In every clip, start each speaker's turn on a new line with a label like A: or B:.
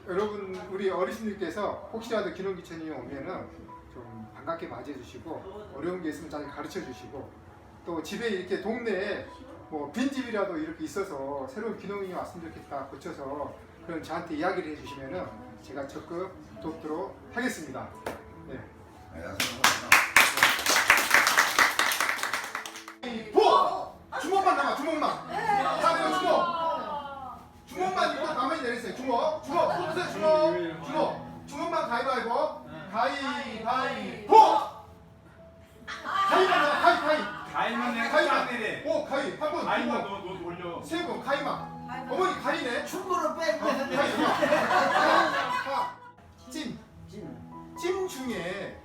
A: 여러분, 우리 어르신들께서 혹시라도 기농기천이 오면은 좀 반갑게 맞이해 주시고, 어려운 게 있으면 잘 가르쳐 주시고, 또 집에 이렇게 동네에 뭐 빈집이라도 이렇게 있어서 새로운 기농인이 왔으면 좋겠다 고쳐서 그런 저한테 이야기를 해주시면은 제가 적극 돕도록 하겠습니다. 네. 주먹만 남아, 주먹만. 자, 이거 주먹. 주먹만 입고 가만히 내리세요. 주먹, 주먹, 손으세요. 주먹, 주먹, 주먹만 가위바위보. 가위바위보. 가위만 나와, 가위.
B: 가위만 내가
A: 가위만.
B: 내래.
A: 오, 가위. 한 번, 두
B: 가위만
A: 번,
B: 너 돌려.
A: 세 번, 가위만. 어머니 가위네.
C: 축구로 빼고
A: 가위만. 찜 중에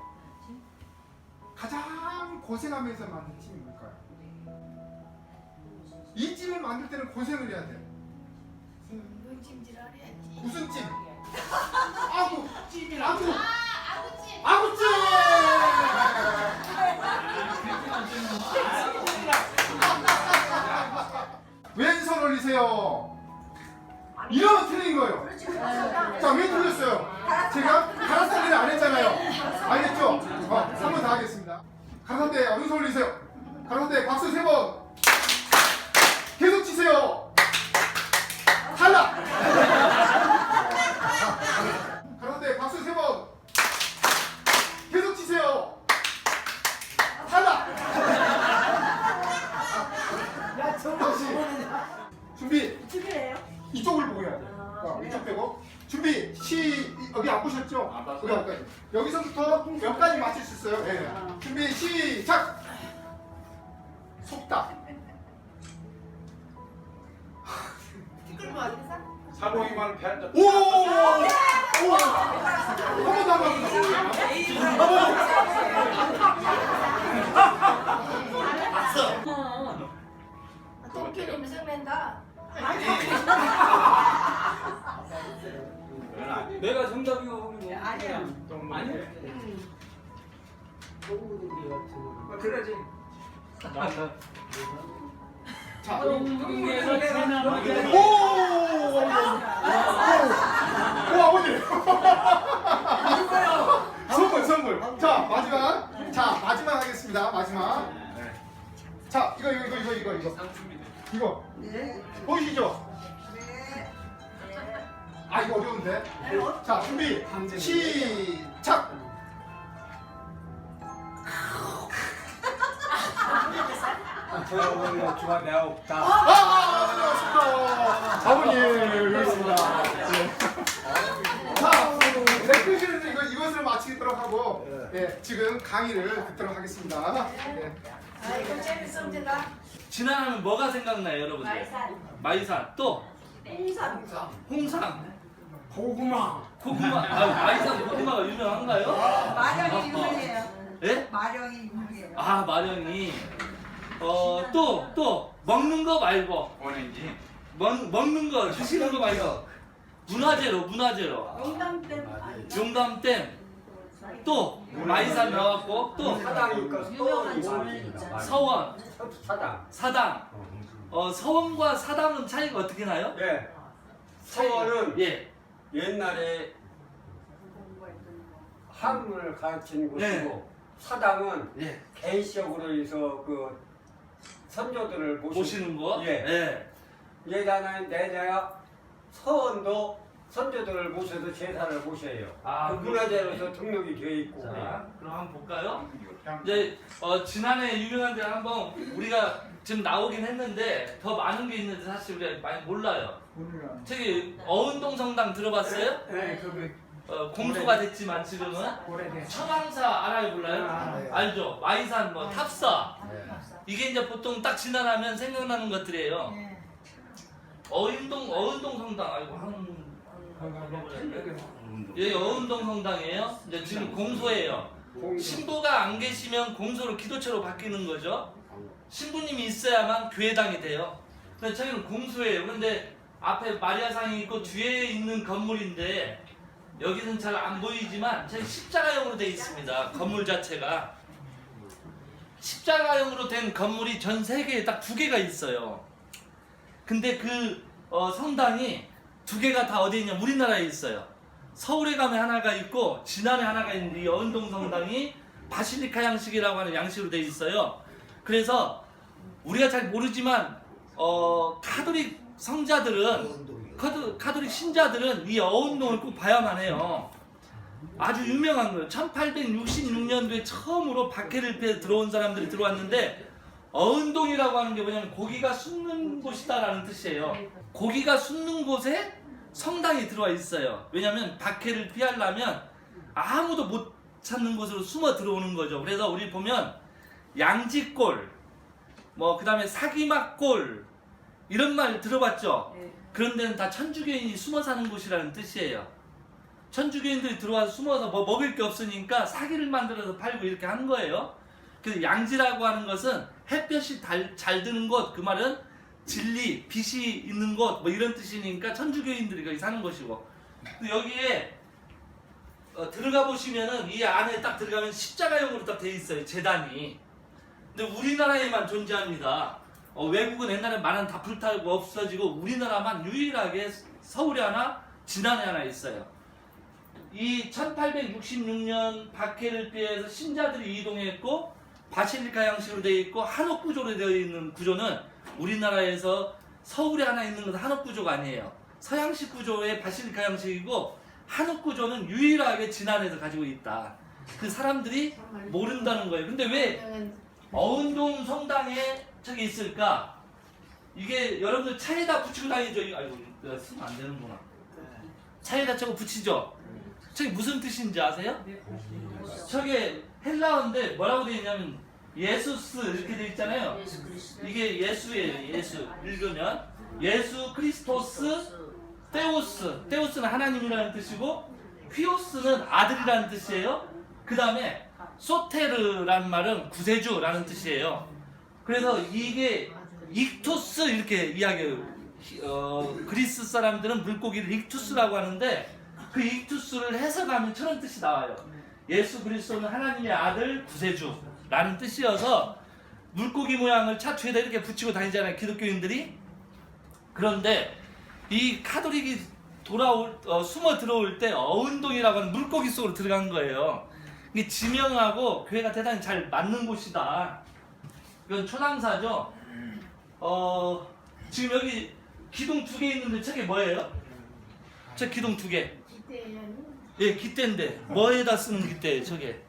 A: 가장 고생하면서 만든 찜이 뭘까요? 이 찜을 만들 때는 고생을 해야 돼. 무슨 찜? 아구 찜이 아구. 아구찜. 왼손 올리세요. 이러면 틀린 거예요. 자, 왜 틀렸어요? 제가 가라사대를 안 했잖아요. 알겠죠? 3번 다 하겠습니다. 가라사대 오른손 올리세요. 가라사대 박수 3번. 계속 치세요. 탈락. 가라사대 박수 3번. 계속 치세요. 탈락.
C: 야 저거
A: 준비.
C: 축구래요?
A: 이쪽을 보고 해야 돼. 이쪽 빼고. 준비. 여기 안 보셨죠? 여기 여기까지. 여기서부터 여기까지 맞출 수 있어요. 네. 준비 시작. 속다.
B: 사고이 말을 배한다.
A: 오! 오! 한번 더
D: 토끼는 생낸다.
E: 내가 정답이고 뭐
C: 아니야.
E: 아니야.
B: 그러지.
A: 자.
E: 동네에서 지나는
A: 오! 오, 아버님. 선물. 자, 마지막 하겠습니다. 마지막. 자, 이거. 이거.
C: 네.
A: 보이시죠?
C: 네.
A: 아, 이거 어려운데. 자, 준비. 시작.
B: 저는 주가 내가 없다.
A: 안녕하십니까. 아버님, 여기 있습니다. 자, 댓글실은 이것을 마치도록 하고, 네, 지금 강의를 듣도록 하겠습니다. 네.
D: 아이고 재밌습니다.
E: 지나면 뭐가 생각나요, 여러분들? 마이산. 또 홍상. 고구마. 마이산 고구마가 유명한가요?
C: 마령이 유명해요.
E: 예?
C: 마령이 유명해요.
E: 아, 마령이. 또 먹는 거 말고
B: 오렌지.
E: 먹는 거 드시는 거 말고 문화재로 용담댐 또 마이산 나왔고 또 서원 사당 서원과 사당은 차이가 어떻게 나요?
F: 예. 서원은
E: 예.
F: 옛날에 학문을 가르치는 곳이고
E: 네.
F: 사당은
E: 예.
F: 개인적으로 해서 그 선조들을
E: 모시는 거?
F: 예. 예단은 내가 서원도 선조들을 모셔서 제사를 모셔요.
E: 아,
F: 그 문화재로서 등록이 되어 있고.
E: 자, 그럼 한번 볼까요? 이제 지난해 유명한 데 한번 우리가 지금 나오긴 했는데 더 많은 게 있는데 사실 우리가 많이 몰라요. 저기 어운동 성당 들어봤어요?
F: 네, 거기
E: 공소가 됐지만 지금은 천왕사 알아요 몰라요? 알죠? 마이산 뭐 탑사 이게 이제 보통 딱 지나가면 생각나는 것들이에요.
C: 네.
E: 어은동 성당 아이고 여기 어은동 성당이에요. 이제 지금 공소예요. 신부가 안 계시면 공소로 기도처로 바뀌는 거죠. 신부님이 있어야만 교회당이 돼요. 근데 저기는 공소예요. 그런데 앞에 마리아상이 있고 뒤에 있는 건물인데 여기는 잘 안 보이지만 저기 십자가형으로 되어 있습니다. 건물 자체가 십자가형으로 된 건물이 전 세계에 딱 2개가 있어요. 근데 그 성당이 2개가 다 어디에 있냐 우리나라에 있어요. 서울에 가면 하나가 있고 진안에 하나가 있는데 이 어은동 성당이 바실리카 양식이라고 하는 양식으로 되어 있어요. 그래서 우리가 잘 모르지만 카톨릭 성자들은 카톨릭 신자들은 이 어은동을 꼭 봐야만 해요. 아주 유명한 거예요. 1866년도에 처음으로 박해를피해 들어온 사람들이 들어왔는데 어은동이라고 하는 게 뭐냐면 고기가 숨는 곳이다라는 뜻이에요. 고기가 숨는 곳에 성당이 들어와 있어요. 왜냐하면 박해를 피하려면 아무도 못 찾는 곳으로 숨어 들어오는 거죠. 그래서 우리 보면 양지골, 뭐 그 다음에 사기막골 이런 말 들어봤죠? 그런 데는 다 천주교인이 숨어 사는 곳이라는 뜻이에요. 천주교인들이 들어와서 숨어서 뭐 먹을 게 없으니까 사기를 만들어서 팔고 이렇게 하는 거예요. 그래서 양지라고 하는 것은 햇볕이 잘 드는 곳, 그 말은 진리, 빛이 있는 곳, 뭐 이런 뜻이니까 천주교인들이 거기 사는 곳이고. 여기에 들어가 보시면은 이 안에 딱 들어가면 십자가형으로 딱 돼 있어요, 제단이. 근데 우리나라에만 존재합니다. 외국은 옛날에 많은 다 불타고 없어지고 우리나라만 유일하게 서울에 하나, 진안에 하나 있어요. 이 1866년 박해를 피해서 신자들이 이동했고 바실리카 양식으로 되어 있고 한옥 구조로 되어 있는 구조는 우리나라에서 서울에 하나 있는 것은 한옥 구조가 아니에요. 서양식 구조의 바실리카 양식이고 한옥 구조는 유일하게 진안에서 가지고 있다. 그 사람들이 모른다는 거예요. 근데 왜 어은동 성당에 저기 있을까? 이게 여러분들 차에다 붙이고 다니죠? 아이고 내가 쓰면 안 되는구나. 차에다 저거 붙이죠? 저게 무슨 뜻인지 아세요? 저게 헬라어인데 뭐라고 되어 있냐면 예수스 이렇게 되어 있잖아요. 이게 예수예요. 예수 읽으면 예수 크리스토스 테오스. 테오스는 하나님이라는 뜻이고 휘오스는 아들이라는 뜻이에요. 그 다음에 소테르라는 말은 구세주라는 뜻이에요. 그래서 이게 익투스 이렇게 이야기해요. 그리스 사람들은 물고기를 익투스라고 하는데 그 익투스를 해석하면 저런 뜻이 나와요. 예수 그리스도는 하나님의 아들 구세주라는 뜻이어서 물고기 모양을 차 뒤에다 이렇게 붙이고 다니잖아요, 기독교인들이. 그런데 이 카톨릭이 숨어 들어올 때 어은동이라고 하는 물고기 속으로 들어간 거예요. 이게 지명하고 교회가 대단히 잘 맞는 곳이다. 이건 초당사죠. 지금 여기 기둥 2개 있는데 저게 뭐예요? 저 기둥 2개. 예, 깃대인데 뭐에다 쓰는 깃대예요, 저게?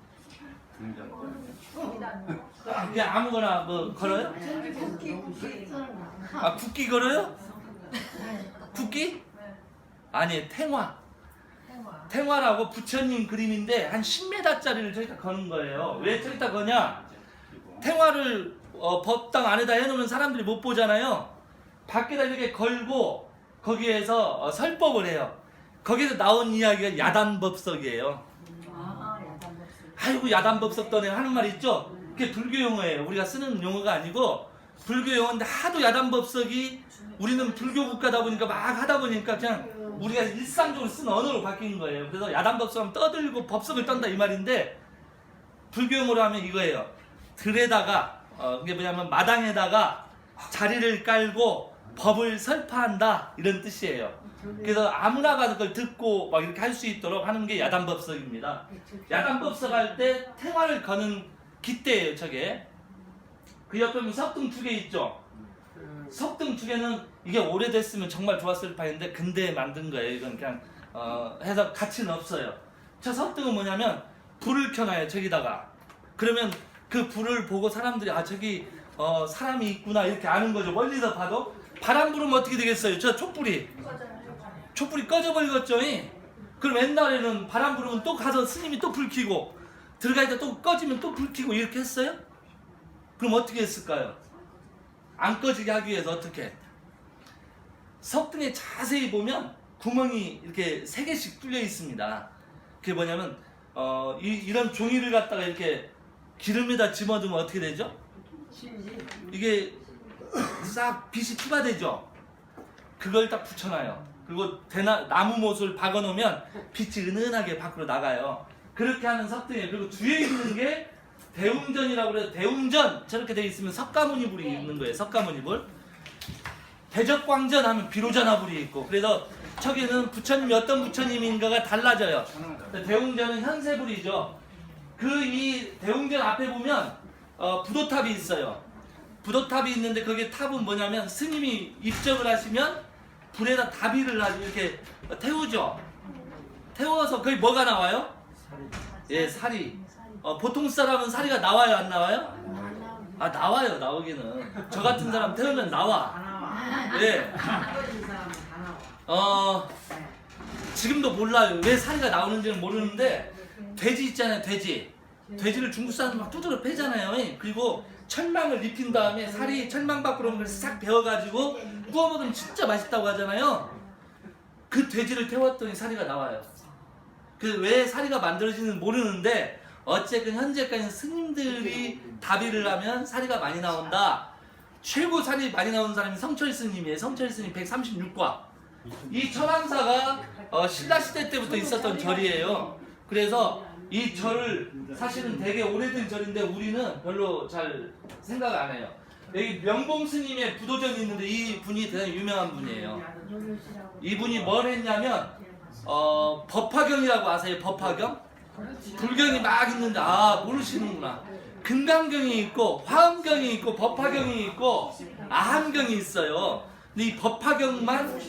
E: 그냥 아무거나 뭐 걸어요? 아, 국기 걸어요? 국기? 아니, 탱화. 탱화라고 부처님 그림인데 한 10m짜리를 저기다 거는 거예요. 왜 저기다 거냐? 탱화를 법당 안에다 해놓으면 사람들이 못 보잖아요. 밖에다 이렇게 걸고 거기에서 설법을 해요. 거기서 나온 이야기가 야단법석이에요. 아이고 야단법석 떠네 하는 말 있죠? 그게 불교 용어예요. 우리가 쓰는 용어가 아니고 불교 용어인데 하도 야단법석이 우리는 불교 국가다 보니까 막 하다 보니까 그냥 우리가 일상적으로 쓰는 언어로 바뀐 거예요. 그래서 야단법석 하면 떠들고 법석을 떤다 이 말인데 불교 용어로 하면 이거예요. 들에다가 그게 뭐냐면 마당에다가 자리를 깔고 법을 설파한다 이런 뜻이에요. 그래서 아무나 가서 그걸 듣고 막 이렇게 할 수 있도록 하는 게 야단법석입니다. 야단법석 할 때 탱화를 거는 깃대예요, 저게. 그 옆에 보면 석등 2개 있죠. 석등 2개는 이게 오래됐으면 정말 좋았을 판인데 근대에 만든 거예요. 이건 그냥 해서 가치는 없어요. 저 석등은 뭐냐면 불을 켜놔요, 저기다가. 그러면 그 불을 보고 사람들이 아 저기 사람이 있구나 이렇게 아는 거죠. 멀리서 봐도. 바람 불으면 어떻게 되겠어요? 저 촛불이 꺼져버리겠죠. 그럼 옛날에는 바람 불으면 또 가서 스님이 또 불 켜고 들어가 있다 또 꺼지면 또 불 켜고 이렇게 했어요? 그럼 어떻게 했을까요? 안 꺼지게 하기 위해서 어떻게? 석등에 자세히 보면 구멍이 이렇게 3개씩 뚫려 있습니다. 그게 뭐냐면 이런 종이를 갖다가 이렇게 기름에다 집어두면 어떻게 되죠? 이게 싹 빛이 투과되죠? 그걸 딱 붙여놔요. 그리고 나무 못을 박아놓으면 빛이 은은하게 밖으로 나가요. 그렇게 하는 석등에, 그리고 뒤에 있는 게 대웅전이라고 그래서 대웅전 저렇게 돼 있으면 석가모니불이 있는 거예요. 석가모니불. 대적광전 하면 비로자나불이 있고, 그래서 저기는 부처님이 어떤 부처님인가가 달라져요. 대웅전은 현세불이죠. 이 대웅전 앞에 보면 부도탑이 있어요. 부도탑이 있는데 거기에 탑은 뭐냐면 스님이 입적을 하시면 불에다 다비를 이렇게 태우죠. 태워서 거기 뭐가 나와요? 예, 사리. 보통 사람은 사리가 나와요, 안 나와요? 아, 나와요, 나오기는. 저 같은 사람 태우면 나와. 예. 지금도 몰라요. 왜 사리가 나오는지는 모르는데, 돼지 있잖아요, 돼지. 돼지를 중국 사람들 막 두드려 패잖아요. 그리고 철망을 입힌 다음에 살이 철망 밖으로 싹 베어가지고 구워 먹으면 진짜 맛있다고 하잖아요. 그 돼지를 태웠더니 사리가 나와요. 그 왜 사리가 만들어지는지 모르는데 어쨌든 현재까지는 스님들이 다비를 하면 사리가 많이 나온다. 최고 살이 많이 나오는 사람이 성철 스님이에요. 성철 스님 136과. 이 철왕사가 신라 시대 때부터 있었던 절이에요. 그래서 이 절을 사실은 되게 오래된 절인데 우리는 별로 잘 생각 안 해요. 여기 명봉 스님의 부도전이 있는데 이 분이 대단히 유명한 분이에요. 이분이 뭘 했냐면 법화경이라고 아세요? 법화경? 불경이 막 있는데 모르시는구나. 금강경이 있고 화엄경이 있고 법화경이 있고 아함경이 있어요. 근데 이 법화경만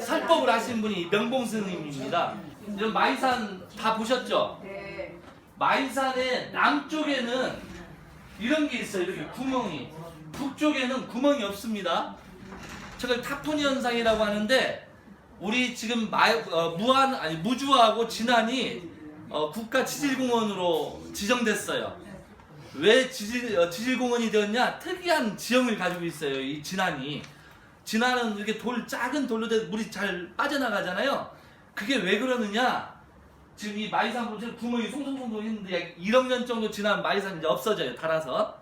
E: 설법을 하신 분이 명봉 스님입니다. 이런 마이산 다 보셨죠?
C: 네.
E: 마이산의 남쪽에는 이런 게 있어요. 이렇게 구멍이. 북쪽에는 구멍이 없습니다. 저걸 타포니 현상이라고 하는데 우리 지금 무주하고 진안이 국가 지질공원으로 지정됐어요. 왜 지질공원이 되었냐? 특이한 지형을 가지고 있어요. 이 진안이. 진안은 이렇게 작은 돌로 돼 물이 잘 빠져나가잖아요. 그게 왜 그러느냐? 지금 이 마이산 보면 구멍이 송송송송 있는데 1억 년 정도 지나면 마이산이 이제 없어져요. 닳아서.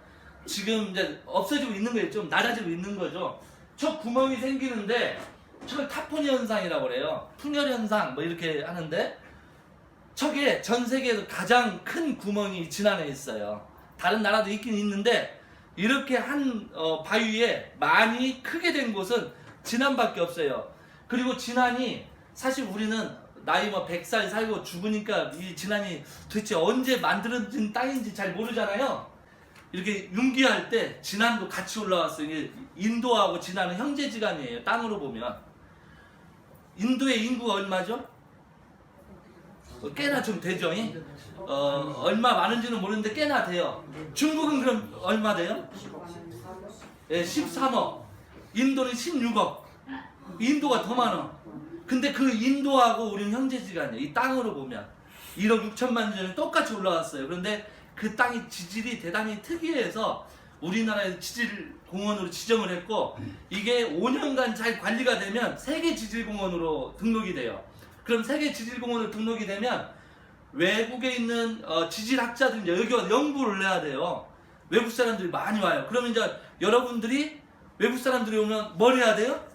E: 지금 이제 없어지고 있는 거예요. 좀 낮아지고 있는 거죠. 저 구멍이 생기는데 저걸 타포니 현상이라고 그래요. 풍열 현상 뭐 이렇게 하는데 저게 전 세계에서 가장 큰 구멍이 진안에 있어요. 다른 나라도 있긴 있는데 이렇게 한 바위에 많이 크게 된 곳은 진안밖에 없어요. 그리고 진안이 사실 우리는 나이 100살 살고 죽으니까 이 진안이 도대체 언제 만들어진 땅인지 잘 모르잖아요. 이렇게 융기할 때 진안도 같이 올라왔어요. 이게 인도하고 진안은 형제지간이에요. 땅으로 보면. 인도의 인구가 얼마죠? 꽤나 좀 되죠. 얼마 많은지는 모르는데 꽤나 돼요. 중국은 그럼 얼마 돼요? 예, 13억. 인도는 16억. 인도가 더 많아. 근데 그 인도하고 우리는 형제지간이에요. 이 땅으로 보면 1억 6천만 년 전에 똑같이 올라왔어요. 그런데 그 땅이 지질이 대단히 특이해서 우리나라에서 지질공원으로 지정을 했고 이게 5년간 잘 관리가 되면 세계지질공원으로 등록이 돼요. 그럼 세계지질공원으로 등록이 되면 외국에 있는 지질학자들이 이제 여기 와서 연구를 해야 돼요. 외국 사람들이 많이 와요. 그러면 이제 여러분들이 외국 사람들이 오면 뭘 해야 돼요?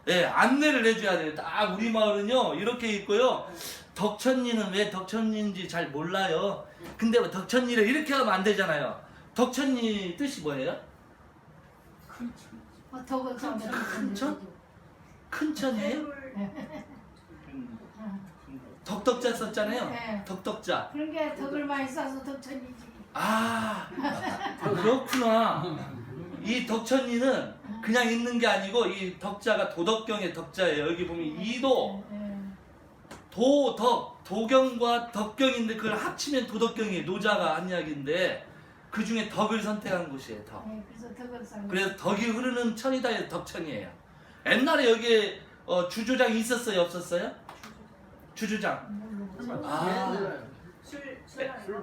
E: 네, 안내를 해줘야 돼요. 딱 우리 마을은요 이렇게 있고요. 덕천리는 왜 덕천리인지 잘 몰라요. 근데 덕천리를 이렇게 하면 안 되잖아요. 덕천리 뜻이 뭐예요? 큰 천? 큰 천이에요? 덕덕자 썼잖아요.
D: 네.
E: 덕덕자.
D: 그런 게 덕을 많이 쌓아서 덕천이지.
E: 그렇구나. 이 덕천리는 그냥 있는 게 아니고 이 덕자가 도덕경의 덕자예요. 여기 보면 이도 도경과 덕경인데 그걸 합치면 도덕경이에요. 노자가 한 이야기인데 그 중에 덕을 선택한 곳이에요. 덕.
D: 네, 그래서 덕을 쌓는.
E: 그래서 덕이 흐르는 천이다 해서 덕천이에요. 옛날에 여기에 주조장이 있었어요? 없었어요? 주주장. 아,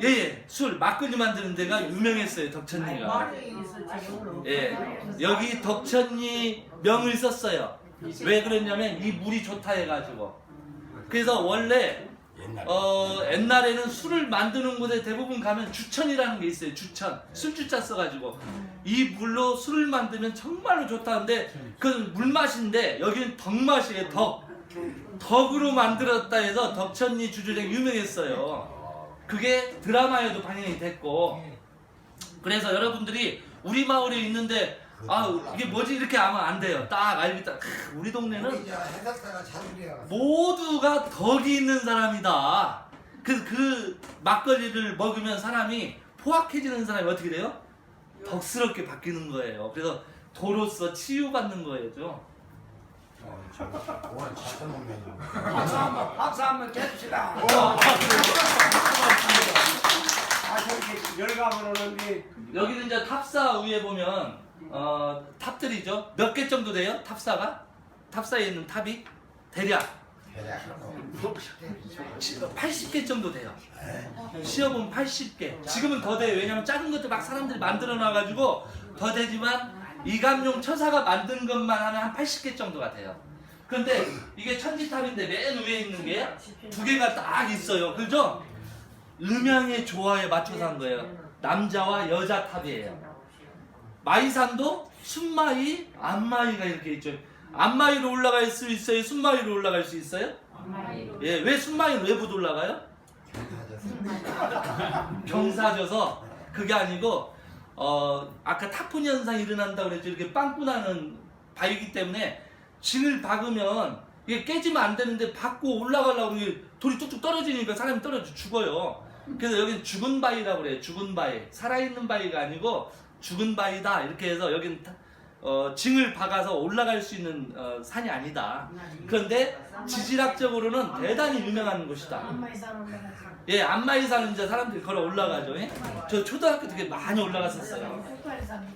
E: 예, 술 막걸리 만드는 데가 유명했어요, 덕천리가. 예, 여기 덕천리 명을 썼어요. 왜 그랬냐면 이 물이 좋다 해가지고. 그래서 원래 옛날에는 술을 만드는 곳에 대부분 가면 주천이라는 게 있어요. 주천, 술주자 써가지고 이 물로 술을 만들면 정말로 좋다는데 그건 물맛인데 여기는 덕맛이에요. 덕으로 만들었다 해서 덕천리 주주장 유명했어요. 그게 드라마에도 반영이 됐고, 그래서 여러분들이 우리 마을에 있는데 이게 뭐지 이렇게 하면 안 돼요. 딱 알겠다. 우리 동네는 모두가 덕이 있는 사람이다. 그 막걸리를 먹으면 사람이 포악해지는 사람이 어떻게 돼요? 덕스럽게 바뀌는 거예요. 그래서 도로서 치유받는 거예요.
B: 박수 한번 칩시다.
F: 저기 열감을 오는데
E: 여기는 이제 탑사 위에 보면 탑들이죠. 몇 개 정도 돼요? 탑사가? 탑사에 있는 탑이 대략 80개 정도 돼요. 시험은 80개. 지금은 더 돼요. 왜냐면 작은 것도 막 사람들이 만들어 놔가지고 더 되지만 이감용 처사가 만든 것만 하면 한 80개 정도가 돼요. 그런데 이게 천지탑인데 맨 위에 있는 게 두 개가 딱 있어요. 그죠? 음양의 조화에 맞춰서 한 거예요. 남자와 여자 탑이에요. 마이산도 순마이, 안마이가 이렇게 있죠. 안마이로 올라갈 수 있어요? 순마이로 올라갈 수 있어요? 예, 왜 순마이로 왜 못 올라가요? 경사져서. 그게 아니고 아까 타폰 현상이 일어난다고 그랬죠. 이렇게 빵꾸 나는 바위기 때문에 진을 박으면 이게 깨지면 안 되는데 박고 올라가려고 하면 돌이 뚝뚝 떨어지니까 사람이 떨어져 죽어요. 그래서 여기는 죽은 바위라고 그래요. 죽은 바위. 살아있는 바위가 아니고 죽은 바위다. 이렇게 해서 여기는 징을 박아서 올라갈 수 있는 산이 아니다. 그런데 지질학적으로는 대단히 유명한 곳이다.
D: 안마이산 올라가서.
E: 예, 안마이산은 이제 사람들이 걸어 올라가죠. 예? 저 초등학교 때 많이 올라갔었어요.
D: 흑발산.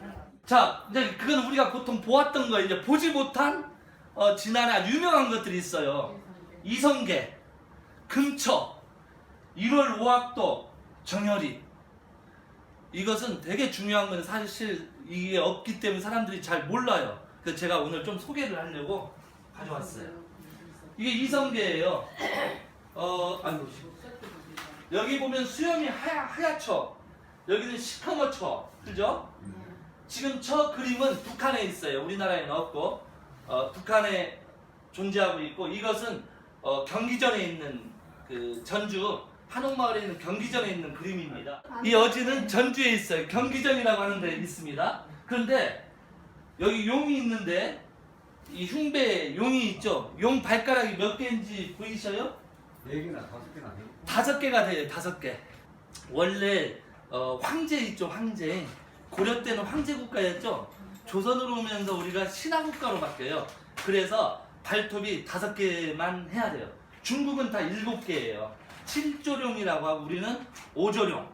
E: 자, 이제 그건 우리가 보통 보았던 거, 이제 보지 못한 지난해 아주 유명한 것들이 있어요. 이성계, 금처, 1월 5학도, 정열이. 이것은 되게 중요한 건데 사실 이게 없기 때문에 사람들이 잘 몰라요. 그래서 제가 오늘 좀 소개를 하려고 가져왔어요. 이게 이성계예요. 아이고. 여기 보면 수염이 하얗죠. 여기는 시커멓죠. 그죠? 지금 저 그림은 북한에 있어요. 우리나라에는 없고 북한에 존재하고 있고, 이것은 경기전에 있는 그 전주 한옥마을에 있는 경기전에 있는 그림입니다. 이 어지는 전주에 있어요. 경기전이라고 하는 데 있습니다. 그런데 여기 용이 있는데 이 흉배에 용이 있죠. 용 발가락이 몇 개인지 보이셔요?
F: 4개나 5개나 돼요.
E: 5개가 돼요. 5개. 원래 황제 있죠. 황제. 고려 때는 황제 국가였죠. 조선으로 오면서 우리가 신하 국가로 바뀌어요. 그래서 발톱이 5개만 해야 돼요. 중국은 다 7개예요. 7조룡이라고 하고 우리는 5조룡.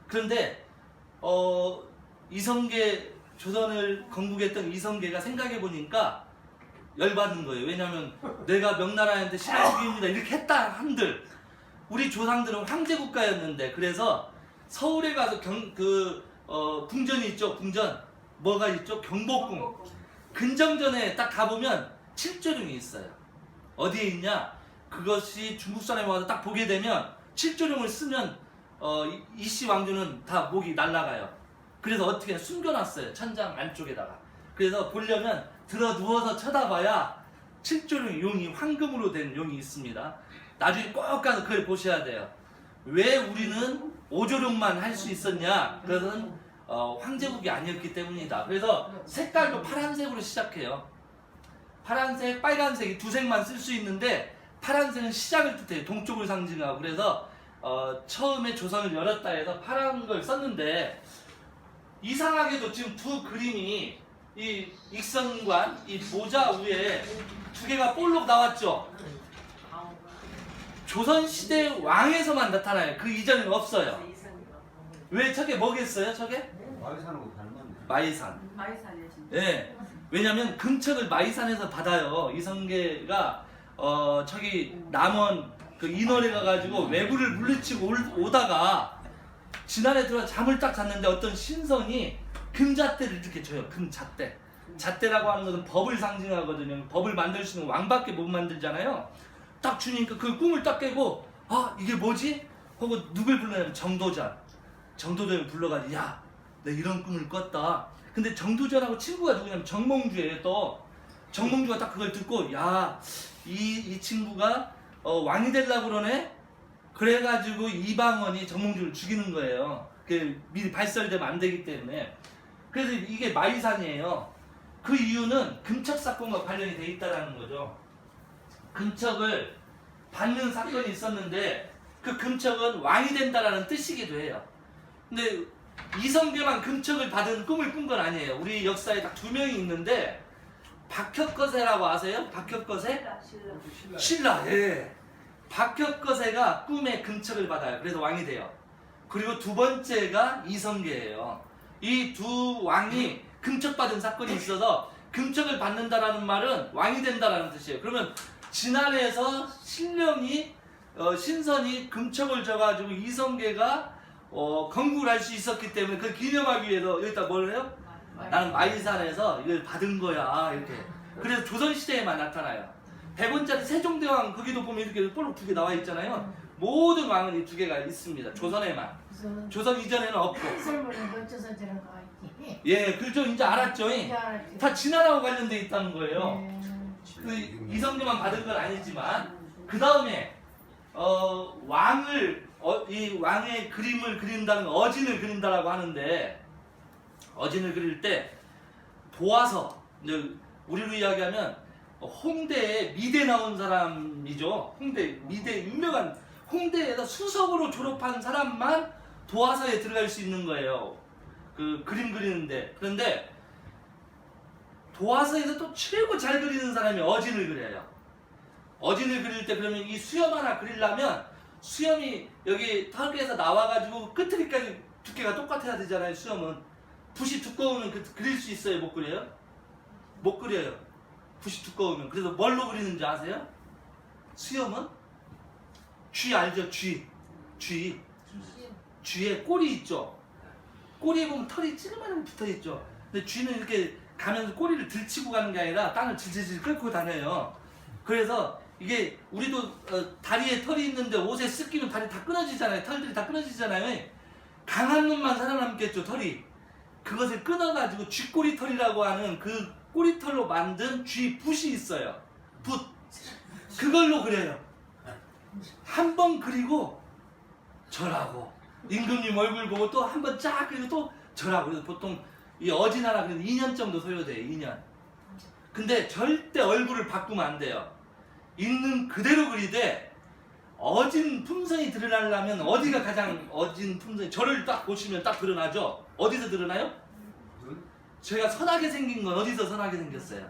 E: 그런데 이성계, 조선을 건국했던 이성계가 생각해 보니까 열받는 거예요. 왜냐하면 내가 명나라한테 신하국입니다 이렇게 했다 한들 우리 조상들은 황제 국가였는데, 그래서 서울에 가서 궁전이 있죠. 궁전 뭐가 있죠? 경복궁. 근정전에 딱 가보면 7조룡이 있어요. 어디에 있냐? 그것이 중국 사람이 와서 딱 보게 되면 7조룡을 쓰면 이씨 왕조는 다 목이 날아가요. 그래서 어떻게 숨겨놨어요. 천장 안쪽에다가. 그래서 보려면 들어 누워서 쳐다봐야 7조룡 용이 황금으로 된 용이 있습니다. 나중에 꼭 가서 그걸 보셔야 돼요. 왜 우리는 5조룡만 할 수 있었냐? 그것은 황제국이 아니었기 때문이다. 그래서 색깔도 파란색으로 시작해요. 파란색, 빨간색이 두 색만 쓸 수 있는데 파란색은 시작을 뜻해요. 동쪽을 상징하고. 그래서 처음에 조선을 열었다 해서 파란 걸 썼는데, 이상하게도 지금 두 그림이 이 익선관, 이 모자 위에 2개가 볼록 나왔죠. 조선시대 왕에서만 나타나요. 그 이전에는 없어요. 왜 저게 뭐겠어요? 저게?
F: 마이산하고 닮았네.
E: 마이산.
C: 마이산이요, 진짜.
E: 예. 왜냐면 금책을 마이산에서 받아요. 이성계가 저기 남원 그 인원에 가가지고 외부를 물리치고 오다가 지난해 들어 잠을 딱 잤는데 어떤 신선이 금잣대를 이렇게 줘요. 금잣대. 잣대라고 하는 것은 법을 상징하거든요. 법을 만들 수 있는 왕밖에 못 만들잖아요. 딱 주니까 그 꿈을 딱 깨고 아 이게 뭐지? 하고 누굴 불러냐면 정도전을 불러가지고 야 내가 이런 꿈을 꿨다. 근데 정도전하고 친구가 누구냐면 정몽주예요. 또 정몽주가 딱 그걸 듣고 야 이 친구가 왕이 되려고 그러네? 그래가지고 이방원이 정몽주를 죽이는 거예요. 그 미리 발설되면 안 되기 때문에. 그래서 이게 마이산이에요. 그 이유는 금척 사건과 관련이 돼 있다라는 거죠. 금척을 받는 사건이 있었는데 그 금척은 왕이 된다라는 뜻이기도 해요. 근데 이성계만 금척을 받은 꿈을 꾼 건 아니에요. 우리 역사에 딱 2명이 있는데 박혁거세라고 아세요? 박혁거세? 신라. 예. 박혁거세가 꿈에 금척을 받아요. 그래서 왕이 돼요. 그리고 두 번째가 이성계예요. 이 두 왕이 금척받은 사건이 있어서 금척을 받는다라는 말은 왕이 된다라는 뜻이에요. 그러면 진안에서 신선이 금척을 져가지고 이성계가 건국을 할 수 있었기 때문에 그걸 기념하기 위해서 여기다 뭘 해요? 나는 마이산에서 이걸 받은 거야 이렇게. 그래서 조선시대에만 나타나요. 100원짜리 세종대왕 거기도 보면 이렇게 볼록 2개 나와 있잖아요. 모든 왕은 이 2개가 있습니다. 조선에만.
D: 그래서
E: 조선 이전에는 없고.
D: 설문에 걸쳐서 저런 거 있지.
E: 예, 그죠. 이제 알았죠.
D: 이제 알았지.
E: 다 진화라고 관련돼 있다는 거예요.
D: 네.
E: 그 이성계만 받은 건 아니지만 그 다음에 이 왕의 그림을 그린다는 어진을 그린다라고 하는데 어진을 그릴 때 도와서 이제 우리로 이야기하면 홍대에 미대 나온 사람이죠. 미대 유명한 홍대에서 수석으로 졸업한 사람만 도화서에 들어갈 수 있는 거예요. 그 그림 그리는데. 그런데 도화서에서 또 최고 잘 그리는 사람이 어진을 그려요. 어진을 그릴 때 그러면 이 수염 하나 그리려면 수염이 여기 턱에서 나와가지고 끝에까지 두께가 똑같아야 되잖아요. 수염은 붓이 두꺼우면 그릴 수 있어요? 못 그려요? 못 그려요. 붓이 두꺼우면. 그래서 뭘로 그리는지 아세요? 수염은? 쥐 알죠? 쥐에 꼬리 있죠? 꼬리에 보면 털이 찌르면 붙어있죠? 근데 쥐는 이렇게 가면서 꼬리를 들치고 가는 게 아니라 땅을 질질질 끓고 다녀요. 그래서 이게 우리도 다리에 털이 있는데 옷에 습기면 다리 다 끊어지잖아요. 털들이 다 끊어지잖아요. 강한 놈만 살아남겠죠, 털이. 그것을 끊어가지고 쥐꼬리 털이라고 하는 그 꼬리털로 만든 쥐 붓이 있어요. 붓. 그걸로 그려요. 한 번 그리고 절하고 임금님 얼굴 보고 또 한 번 쫙 그리고 또 절하고. 그래서 보통 이 어진 하나 그래도 2년 정도 소요돼요. 2년. 근데 절대 얼굴을 바꾸면 안 돼요. 있는 그대로 그리되 어진 품성이 드러나려면 어디가 가장 어진 품성이 저를 딱 보시면 딱 드러나죠? 어디서 드러나요? 제가 선하게 생긴 건 어디서 선하게 생겼어요?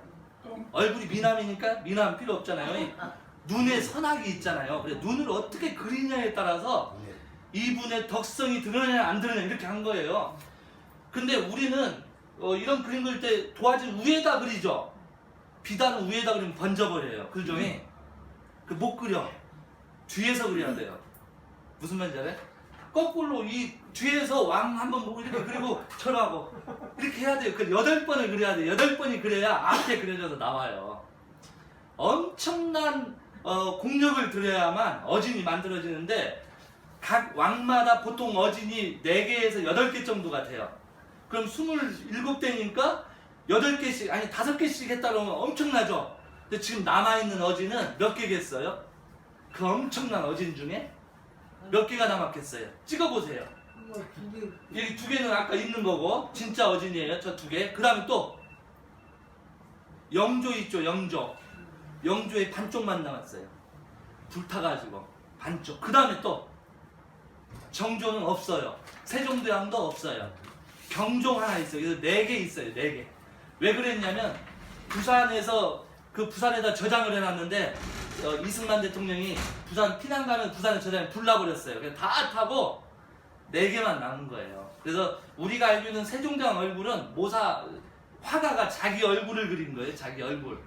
E: 얼굴이 미남이니까 미남 필요 없잖아요. 눈에 선하게 있잖아요. 그래서 눈을 어떻게 그리냐에 따라서 이분의 덕성이 드러나냐 안 드러나냐 이렇게 한 거예요. 근데 우리는 이런 그림 그릴 때 도화지 위에다 그리죠. 비단은 위에다 그리면 번져버려요. 그죠? 못 그려. 뒤에서 그려야 돼요. 무슨 말인지 알아요? 거꾸로 이 뒤에서 왕 한번 보고 이렇게 그리고 절하고 이렇게 해야 돼요. 그 8번을 그려야 돼요. 8번이 그려야 앞에 그려져서 나와요. 엄청난 공력을 들여야만 어진이 만들어지는데 각 왕마다 보통 어진이 4개에서 8개 정도가 돼요. 그럼 27대니까 8개씩 아니 5개씩 했다 그러면 엄청나죠? 근데 지금 남아있는 어진은 몇 개겠어요? 그 엄청난 어진 중에 몇 개가 남았겠어요? 찍어보세요. 여기 2개는 아까 있는 거고 진짜 어진이에요. 저 2개. 그 다음에 또 영조 있죠. 영조의 반쪽만 남았어요. 불타가지고 반쪽. 그 다음에 또 정조는 없어요. 세종대왕도 없어요. 경종 하나 있어요. 그래서 4개 있어요. 4개. 왜 그랬냐면 부산에다 저장을 해놨는데 이승만 대통령이 부산 피난 가면 부산에 저장에 불나버렸어요. 그래서 다 타고 4개만 남은 거예요. 그래서 우리가 알고 있는 세종대왕 얼굴은 화가가 자기 얼굴을 그린 거예요. 자기 얼굴.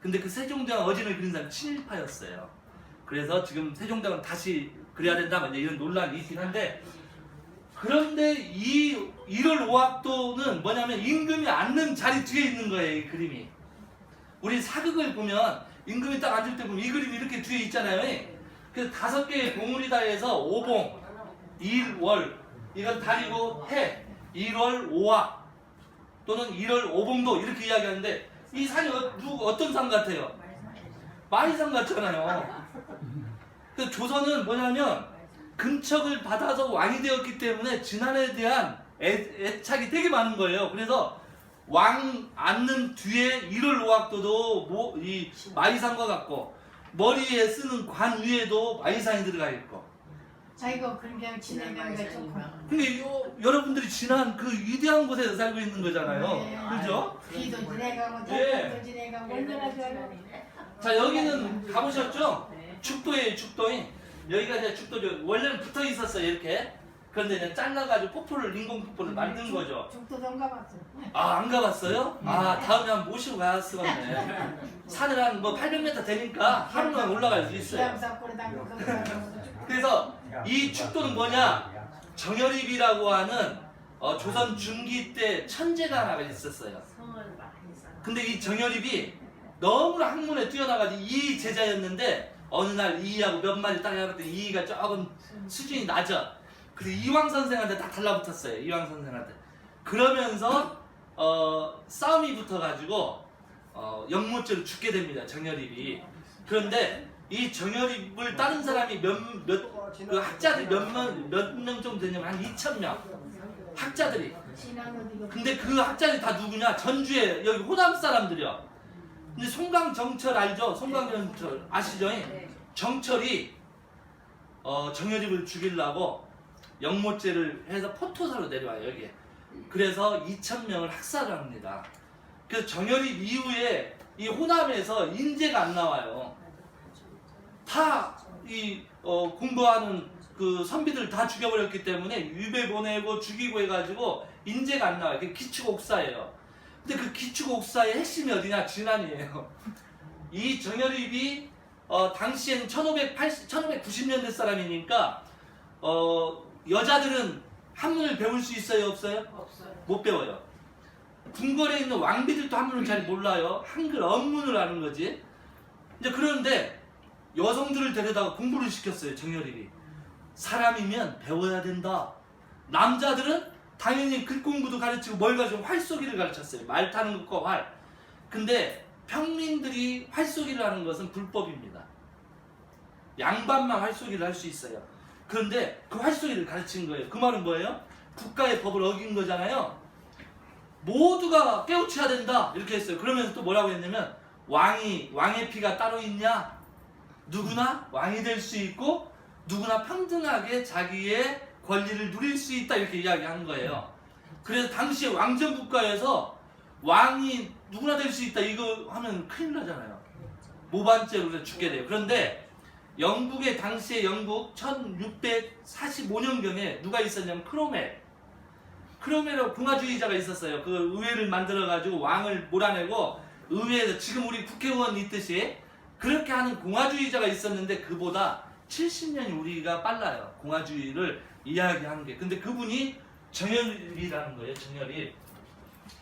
E: 근데 그 세종대왕 어진을 그린 사람이 친일파였어요. 그래서 지금 세종대왕은 다시 그래야 된다 이제 이런 논란이 있긴 한데, 그런데 이 1월 5학도는 뭐냐면 임금이 앉는 자리 뒤에 있는 거예요. 이 그림이. 우리 사극을 보면 임금이 딱 앉을 때 보면 이 그림이 이렇게 뒤에 있잖아요. 그래서 5개의 봉우리다 해서 오봉, 일월 이건 달이고 해, 1월 5학 또는 1월 5봉도 이렇게 이야기하는데, 이 산이 어떤 산 같아요? 마이산 같잖아요. 그 조선은 뭐냐면 근척을 받아서 왕이 되었기 때문에 진안에 대한 애착이 되게 많은 거예요. 그래서 왕 앉는 뒤에 1월 5학도도 이 마이산과 같고, 머리에 쓰는 관 위에도 마이산이 들어가 있고.
D: 아이고 그냥 지내는 게 좋구나.
E: 근데 여러분들이 지난 그 위대한 곳에서 살고 있는 거잖아요. 그죠?
D: 비도 지내가고
E: 예.
D: 태풍도 지내가고 얼마나 좋아요.
E: 자, 여기는 가보셨죠? 축도예요, 축도인. 여기가 이제 축도죠. 원래는 붙어 있었어요, 이렇게. 그런데 이제 잘라가지고 폭포를, 인공 폭포를 만든 거죠.
D: 죽도 좀 가봤어.
E: 아, 안 가봤어요? 아, 다음에 한번 모시고 가야겠네. 산을 한 뭐 800m 되니까 하루만 올라갈 수 있어요. 그래서 이 축도는 뭐냐? 정열입이라고 하는 조선 중기 때 천재가 하나가 있었어요. 근데 이 정열입이 너무나 학문에 뛰어나가지고 이 제자였는데, 어느 날 이하고 몇 마디 딱 해봤더니 이가 조금 수준이 낮아. 그래서 이황 선생한테 딱 달라붙었어요. 이황 선생한테. 그러면서 싸움이 붙어가지고 영모죄로 죽게 됩니다. 정열입이. 그런데 이 정열입을 다른 사람이 그 학자들이 몇 명 정도 되냐면 한 2,000명 학자들이. 근데 그 학자들이 다 누구냐? 전주에 여기 호남 사람들이요. 근데 송강정철 알죠? 송강정철 아시죠? 정철이 정열입을 죽이려고 영모죄를 해서 포토사로 내려와요, 여기에. 그래서 2,000명을 학살을 합니다. 그래서 정열입 이후에 이 호남에서 인재가 안 나와요. 다 이 공부하는 그 선비들 다 죽여버렸기 때문에 유배 보내고 죽이고 해가지고 인재가 안 나와요. 그게 기축옥사예요. 근데 그 기축옥사의 핵심이 어디냐? 진안이에요. 이 정열입이 당시에는 1590년대 사람이니까 여자들은 한문을 배울 수 있어요, 없어요?
C: 없어요.
E: 못 배워요. 궁궐에 있는 왕비들도 한문을 잘 몰라요. 한글 언문을 아는 거지. 이제 그런데 여성들을 데려다가 공부를 시켰어요, 정열입이. 사람이면 배워야 된다. 남자들은 당연히 글 공부도 가르치고 뭘 가르치고 활쏘기를 가르쳤어요. 말 타는 것과 활. 근데 평민들이 활쏘기를 하는 것은 불법입니다. 양반만 활쏘기를 할 수 있어요. 그런데 그 활쏘기를 가르친 거예요. 그 말은 뭐예요? 국가의 법을 어긴 거잖아요. 모두가 깨우쳐야 된다 이렇게 했어요. 그러면서 또 뭐라고 했냐면, 왕의 피가 따로 있냐? 누구나 왕이 될 수 있고 누구나 평등하게 자기의 권리를 누릴 수 있다 이렇게 이야기한 거예요. 그래서 당시에 왕정 국가에서 왕이 누구나 될 수 있다 이거 하면 큰일 나잖아요. 모반죄로 죽게 돼요. 그런데 영국의 당시에 영국 1645년경에 누가 있었냐면 크로멜이라고 공화주의자가 있었어요. 그 의회를 만들어 가지고 왕을 몰아내고 의회에서 지금 우리 국회의원 있듯이 그렇게 하는 공화주의자가 있었는데, 그보다 70년이 우리가 빨라요. 공화주의를 이야기하는 게. 근데 그분이 정열입이라는 거예요. 정열입.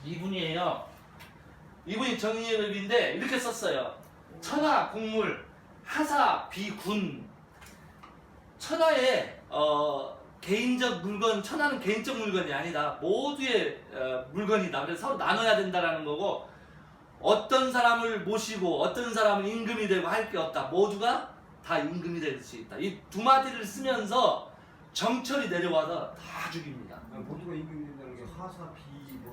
E: 이분이에요. 이분이 정열입인데 이렇게 썼어요. 천하 공물 하사 비군. 천하의 개인적 물건, 천하는 개인적 물건이 아니다. 모두의 물건이다. 그래서 서로 나눠야 된다라는 거고, 어떤 사람을 모시고 어떤 사람은 임금이 되고 할 게 없다. 모두가 다 임금이 될 수 있다. 이 두 마디를 쓰면서 정철이 내려와서 다 죽입니다.
F: 모두가 임금 된다는 게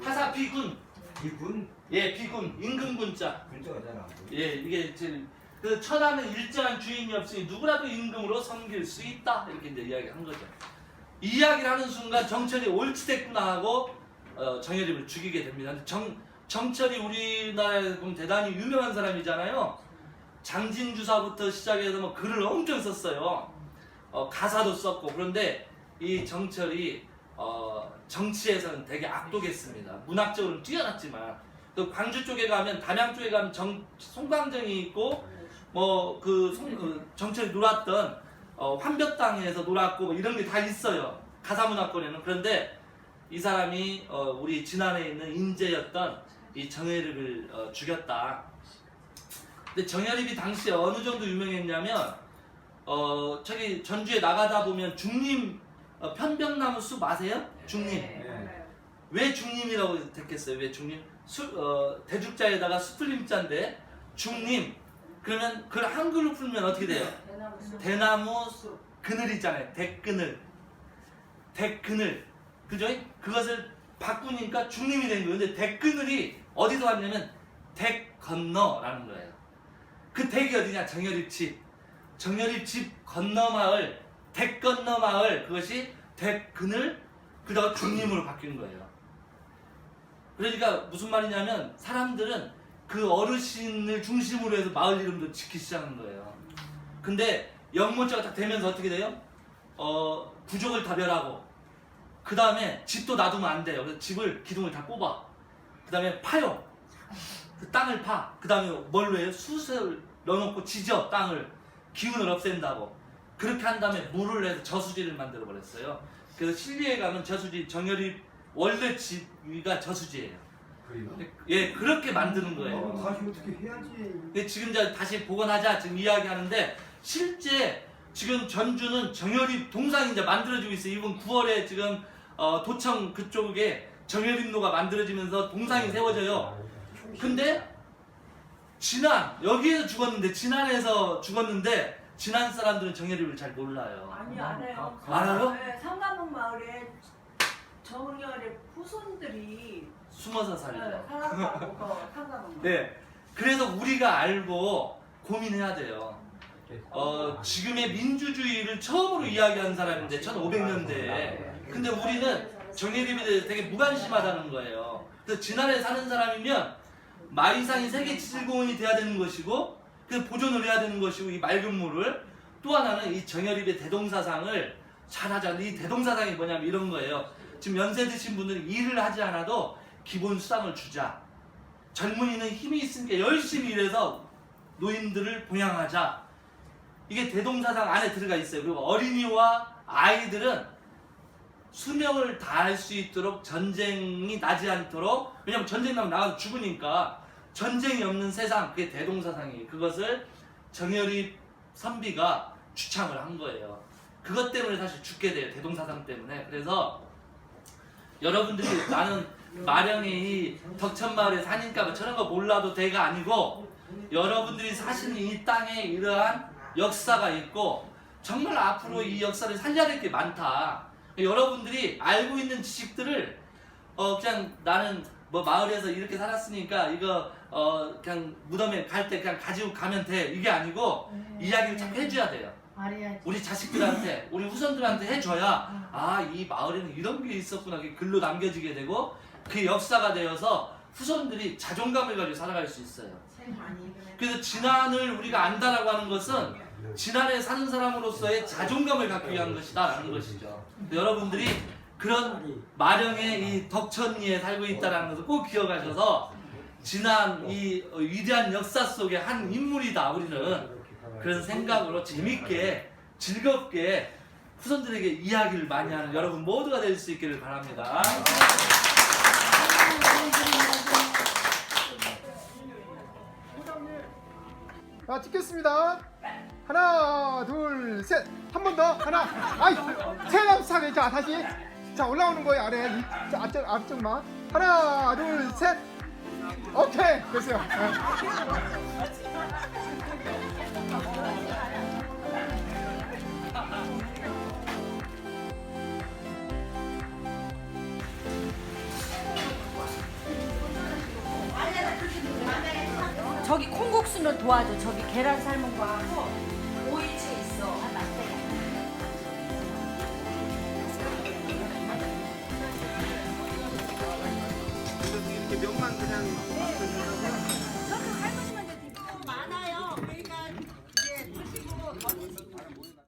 E: 하사 비군.
F: 비군?
E: 예, 비군. 임금군자.
F: 글자가 잘 안 보여.
E: 예, 이게 지금 그 천하는 일정한 주인이 없으니 누구라도 임금으로 섬길 수 있다. 이렇게 이제 이야기한 거죠. 이 이야기를 하는 순간 정철이 옳지됐구나 하고 정열입을 죽이게 됩니다. 정철이 우리나라에서 보면 대단히 유명한 사람이잖아요. 장진주사부터 시작해서 뭐 글을 엄청 썼어요. 가사도 썼고. 그런데 이 정철이 정치에서는 되게 악독했습니다. 문학적으로는 뛰어났지만, 또 광주 쪽에 가면, 담양 쪽에 가면 송광정이 있고 그 정철이 놀았던 환벽당에서 놀았고 뭐 이런 게 다 있어요. 가사문화권에는. 그런데 이 사람이 우리 진안에 있는 인재였던 이 정혜립을 죽였다. 근데 정혜립이 당시에 어느 정도 유명했냐면 저기 전주에 나가다 보면 중림 편백나무 숲 아세요? 중림.
B: 네.
E: 왜 중림이라고 됐겠어요? 왜 중림? 대죽자에다가 수풀림자인데 중림. 그러면 그걸 한글로 풀면 어떻게 돼요? 대나무 그늘 있잖아요. 대그늘. 대그늘. 그죠? 그것을 바꾸니까 중림이 된 거예요. 근데 대그늘이 어디서 왔냐면 댁 건너라는 거예요. 그 댁이 어디냐? 정혜립 집. 정혜립 집 건너 마을, 댁 건너 마을, 그것이 댁그늘, 그다가 중림으로 바뀐 거예요. 그러니까 무슨 말이냐면 사람들은 그 어르신을 중심으로 해서 마을 이름도 짓기 시작한 거예요. 근데 영모자가 딱 되면서 어떻게 돼요? 부족을 다 멸하고 그 다음에 집도 놔두면 안 돼요. 그래서 집을 기둥을 다 뽑아. 그 다음에 파요. 그 땅을 파. 그 다음에 뭘로 해요? 숯을 넣어놓고 지져 땅을. 기운을 없앤다고. 그렇게 한 다음에 물을 내서 저수지를 만들어 버렸어요. 그래서 신리에 가면 저수지, 정혜립 원래 집위가 저수지예요. 예, 그렇게 만드는 거예요.
F: 다시 어떻게 해야지.
E: 근데 지금 이제 다시 복원하자 지금 이야기하는데 실제 지금 전주는 정혜립 동상이 이제 만들어지고 있어요. 이번 9월에 지금 도청 그쪽에 정혜립로가 만들어지면서 동상이 세워져요. 근데 진안 여기에서 죽었는데 진안에서 죽었는데 진안 사람들은 정혜립을 잘 몰라요.
C: 아니 알아요.
E: 알아요?
C: 네, 상가문 마을에 정혜립 후손들이
E: 숨어서 살죠.
C: 살았다고 상가문 마을.
E: 네. 그래서 우리가 알고 고민해야 돼요. 지금의 민주주의를 처음으로 이야기한 사람인데 1500년대에. 근데 우리는 정혜립에 대해서 되게 무관심하다는 거예요. 그래서 진안에 사는 사람이면 마이상이 세계 지질공원이 돼야 되는 것이고 그 보존을 해야 되는 것이고 이 맑은 물을 또 하나는 이 정혜립의 대동사상을 잘하자. 이 대동사상이 뭐냐면 이런 거예요. 지금 연세 드신 분들은 일을 하지 않아도 기본 수당을 주자. 젊은이는 힘이 있으니까 열심히 일해서 노인들을 봉양하자. 이게 대동사상 안에 들어가 있어요. 그리고 어린이와 아이들은 수명을 다할 수 있도록 전쟁이 나지 않도록, 왜냐면 전쟁 나면 나가서 죽으니까 전쟁이 없는 세상, 그게 대동사상이에요. 그것을 정혜립 선비가 주창을 한 거예요. 그것 때문에 사실 죽게 돼요. 대동사상 때문에. 그래서 여러분들이 나는 마령의 이 덕천마을에 사니까 뭐 저런 거 몰라도 돼가 아니고 여러분들이 사시는 이 땅에 이러한 역사가 있고 정말 앞으로 이 역사를 살려야 될 게 많다. 여러분들이 알고 있는 지식들을 그냥 나는 뭐 마을에서 이렇게 살았으니까 이거 그냥 무덤에 갈 때 그냥 가지고 가면 돼. 이게 아니고 이야기를 자꾸 해줘야 돼요.
D: 말해야지.
E: 우리 자식들한테, 우리 후손들한테 해줘야 이 마을에는 이런 게 있었구나. 그게 글로 남겨지게 되고 그 역사가 되어서 후손들이 자존감을 가지고 살아갈 수 있어요. 그래서 진안을 우리가 안다라고 하는 것은 진안에 사는 사람으로서의 자존감을 갖기 위한 것이다 라는 것이죠. 여러분들이 그런 마령의 이 덕천리에 살고 있다는 것을 꼭 기억하셔서 진안 이 위대한 역사 속의 한 인물이다 우리는 그런 생각으로 재밌게 즐겁게 후손들에게 이야기를 많이 하는 여러분 모두가 될 수 있기를 바랍니다.
A: 자, 찍겠습니다. 하나, 둘, 셋. 한 번 더. 하나. 아이, 세남사게. 자, 다시. 자, 올라오는 거예요. 아래. 자, 앞쪽만. 하나, 둘, 셋. 오케이. 됐어요.
C: 저기 콩국수는 도와줘. 저기 계란 삶은 거 하고 5인칭 있어.
F: 이렇게 면만 그냥